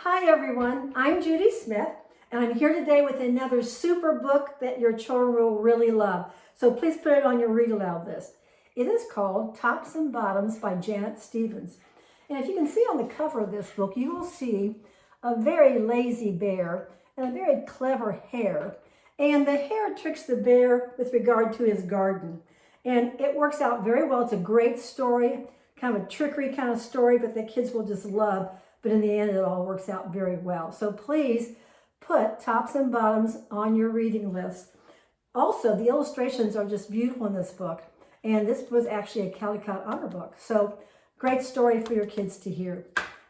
Hi everyone, I'm Judy Smith and I'm here today with another super book that your children will really love. So please put it on your read aloud list. It is called Tops and Bottoms by Janet Stevens. And if you can see on the cover of this book, you will see a very lazy bear and a very clever hare. And the hare tricks the bear with regard to his garden. And it works out very well. It's a great story, kind of a trickery kind of story, but the kids will just love. But in the end, it all works out very well. So please put Tops and Bottoms on your reading list. Also, the illustrations are just beautiful in this book. And this was actually a Caldecott Honor book. So great story for your kids to hear.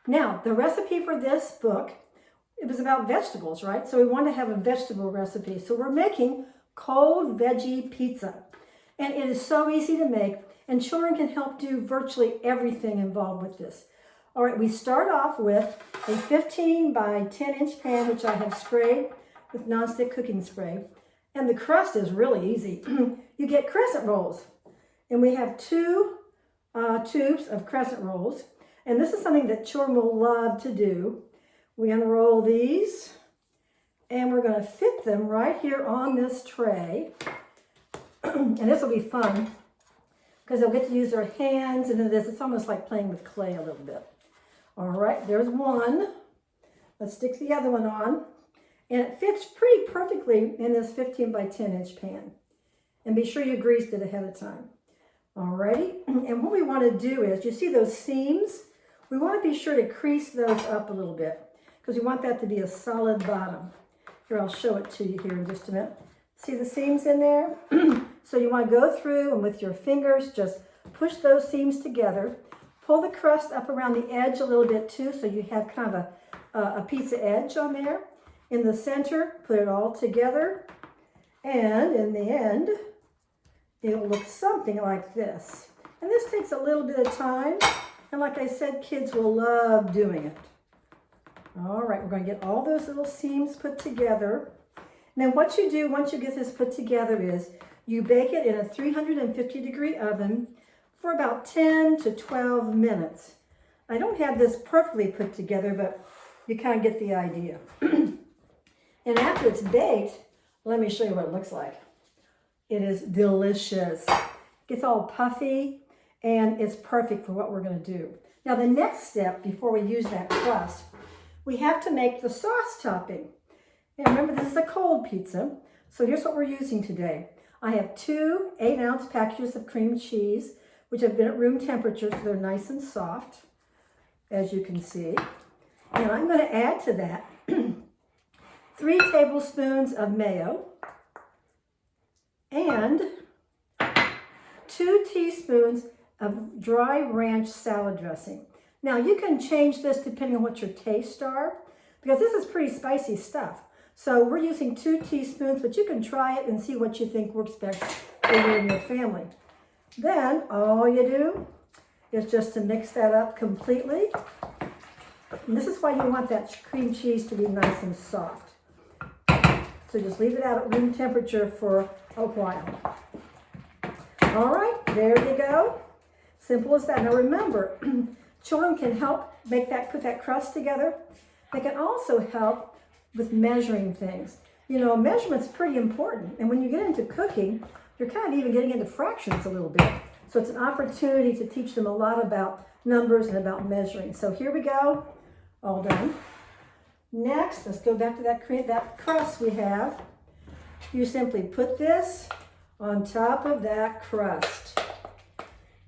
Now, the recipe for this book, it was about vegetables, right? So we want to have a vegetable recipe. So we're making cold veggie pizza. And it is so easy to make, and children can help do virtually everything involved with this. All right, we start off with a 15 by 10 inch pan, which I have sprayed with nonstick cooking spray. And the crust is really easy. You get crescent rolls. And we have two tubes of crescent rolls. And this is something that children will love to do. We unroll these, and we're going to fit them right here on this tray. And this will be fun because they'll get to use their hands into this. It's almost like playing with clay a little bit. All right, there's one. Let's stick the other one on. And it fits pretty perfectly in this 15 by 10 inch pan. And be sure you greased it ahead of time. All righty, and what we want to do is, you see those seams? We want to be sure to crease those up a little bit because we want that to be a solid bottom. Here, I'll show it to you here in just a minute. See the seams in there? So you want to go through and with your fingers, just push those seams together. Pull the crust up around the edge a little bit too, so you have kind of a pizza edge on there. In the center, put it all together. And in the end, it'll look something like this. And this takes a little bit of time. And like I said, kids will love doing it. All right, we're going to get all those little seams put together. And then what you do once you get this put together is you bake it in a 350-degree oven for about 10 to 12 minutes. I don't have this perfectly put together, but you kind of get the idea. And after it's baked, let me show you what it looks like. It is delicious. It gets all puffy, and it's perfect for what we're going to do. Now, the next step before we use that crust, we have to make the sauce topping. And remember, this is a cold pizza, so here's what we're using today. I have 2 8-ounce packages of cream cheese, which have been at room temperature, so they're nice and soft, as you can see. And I'm going to add to that 3 tablespoons of mayo and 2 teaspoons of dry ranch salad dressing. Now, you can change this depending on what your tastes are, because this is pretty spicy stuff. So we're using 2 teaspoons, but you can try it and see what you think works best for you and your family. Then all you do is just to mix that up completely. And this is why you want that cream cheese to be nice and soft. So just leave it out at room temperature for a while. All right, there you go. Simple as that. Now remember, children can help put that crust together. They can also help with measuring things. You know, measurement's pretty important. And when you get into cooking, you're kind of even getting into fractions a little bit. So it's an opportunity to teach them a lot about numbers and about measuring. So here we go, all done. Next, let's go back to that crust we have. You simply put this on top of that crust.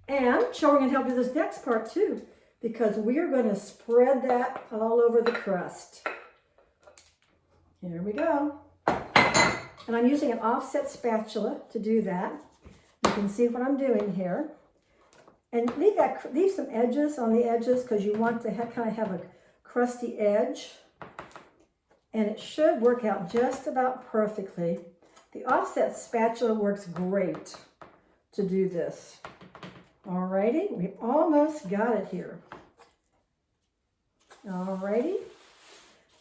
And children can help do this next part too, because we are going to spread that all over the crust. Here we go. And I'm using an offset spatula to do that. You can see what I'm doing here. And leave some edges on the edges because you want to kind of have a crusty edge. And it should work out just about perfectly. The offset spatula works great to do this. Alrighty, we've almost got it here. Alrighty.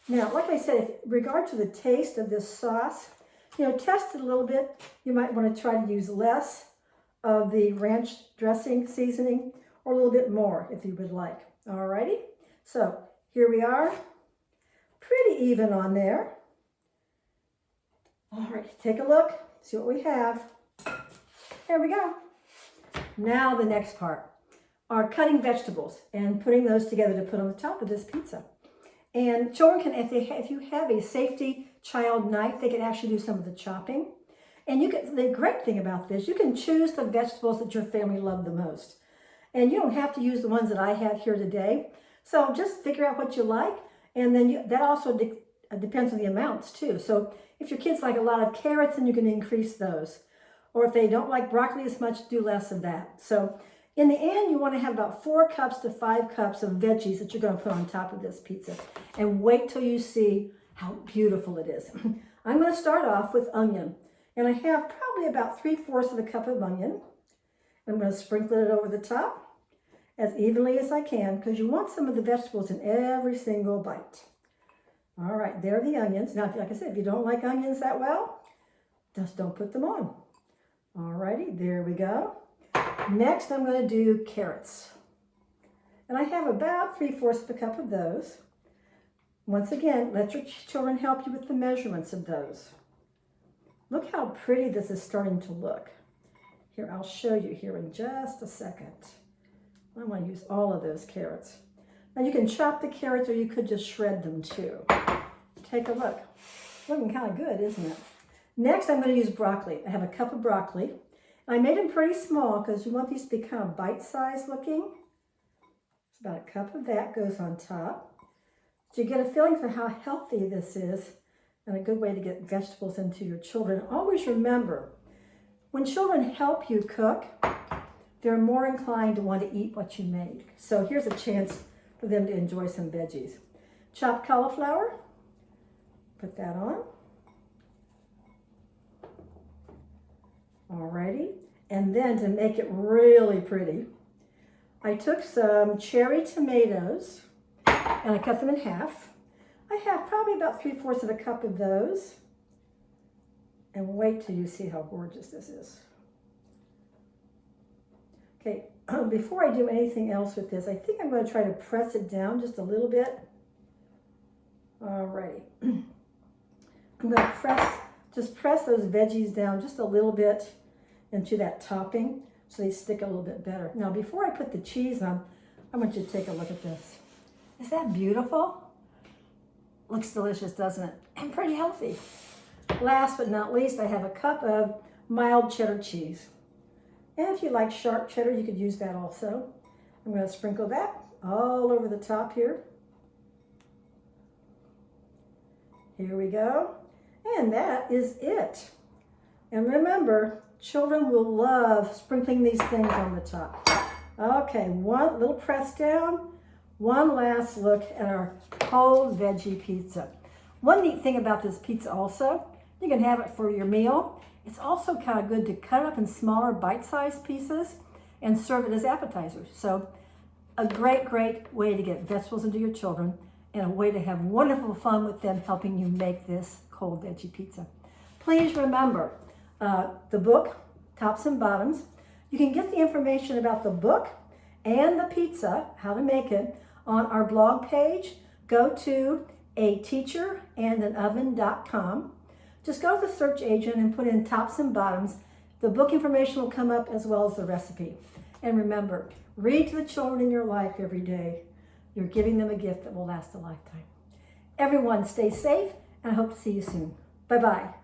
Now, like I said, in regard to the taste of this sauce, you know, test it a little bit. You might want to try to use less of the ranch dressing seasoning or a little bit more if you would like. Alrighty, so here we are. pretty even on there. All right, take a look, see what we have. There we go. Now the next part are cutting vegetables and putting those together to put on the top of this pizza. And children can, if you have a safety child knife, they can actually do some of the chopping. And the great thing about this, you can choose the vegetables that your family love the most. And you don't have to use the ones that I have here today. So just figure out what you like. And then that also depends on the amounts too. So if your kids like a lot of carrots, then you can increase those. Or if they don't like broccoli as much, do less of that. So in the end, you want to have about 4 cups to 5 cups of veggies that you're going to put on top of this pizza. And wait till you see how beautiful it is. I'm going to start off with onion. And I have probably about 3/4 of a cup of onion. I'm going to sprinkle it over the top as evenly as I can because you want some of the vegetables in every single bite. All right, there are the onions. Now, like I said, if you don't like onions that well, just don't put them on. All righty, there we go. Next, I'm going to do carrots. And I have about 3/4 of a cup of those. Once again, let your children help you with the measurements of those. Look how pretty this is starting to look. Here, I'll show you here in just a second. I want to use all of those carrots. Now you can chop the carrots or you could just shred them too. Take a look. Looking kind of good, isn't it? Next, I'm going to use broccoli. I have a cup of broccoli. I made them pretty small because you want these to be kind of bite-sized looking. It's about a cup of that goes on top. So you get a feeling for how healthy this is and a good way to get vegetables into your children. Always remember, when children help you cook, they're more inclined to want to eat what you made. So here's a chance for them to enjoy some veggies. Chopped cauliflower, put that on. Alrighty, and then to make it really pretty, I took some cherry tomatoes and I cut them in half. I have probably about 3/4 of a cup of those. And wait till you see how gorgeous this is. Okay, before I do anything else with this, I think I'm going to try to press it down just a little bit. Alrighty. I'm going to press those veggies down just a little bit into that topping so they stick a little bit better. Now, before I put the cheese on, I want you to take a look at this. Is that beautiful? Looks delicious, doesn't it? And pretty healthy. Last but not least, I have a cup of mild cheddar cheese. And if you like sharp cheddar, you could use that also. I'm going to sprinkle that all over the top here. Here we go. And that is it. And remember, children will love sprinkling these things on the top. Okay, one little press down. One last look at our cold veggie pizza. One neat thing about this pizza also, you can have it for your meal. It's also kind of good to cut up in smaller bite-sized pieces and serve it as appetizers. So a great, great way to get vegetables into your children and a way to have wonderful fun with them helping you make this cold veggie pizza. Please remember the book, Tops and Bottoms. You can get the information about the book and the pizza, how to make it, on our blog page. Go to ateacherandanoven.com. Just go to the search agent and put in Tops and Bottoms. The book information will come up as well as the recipe. And remember, read to the children in your life every day. You're giving them a gift that will last a lifetime. Everyone, stay safe, and I hope to see you soon. Bye-bye.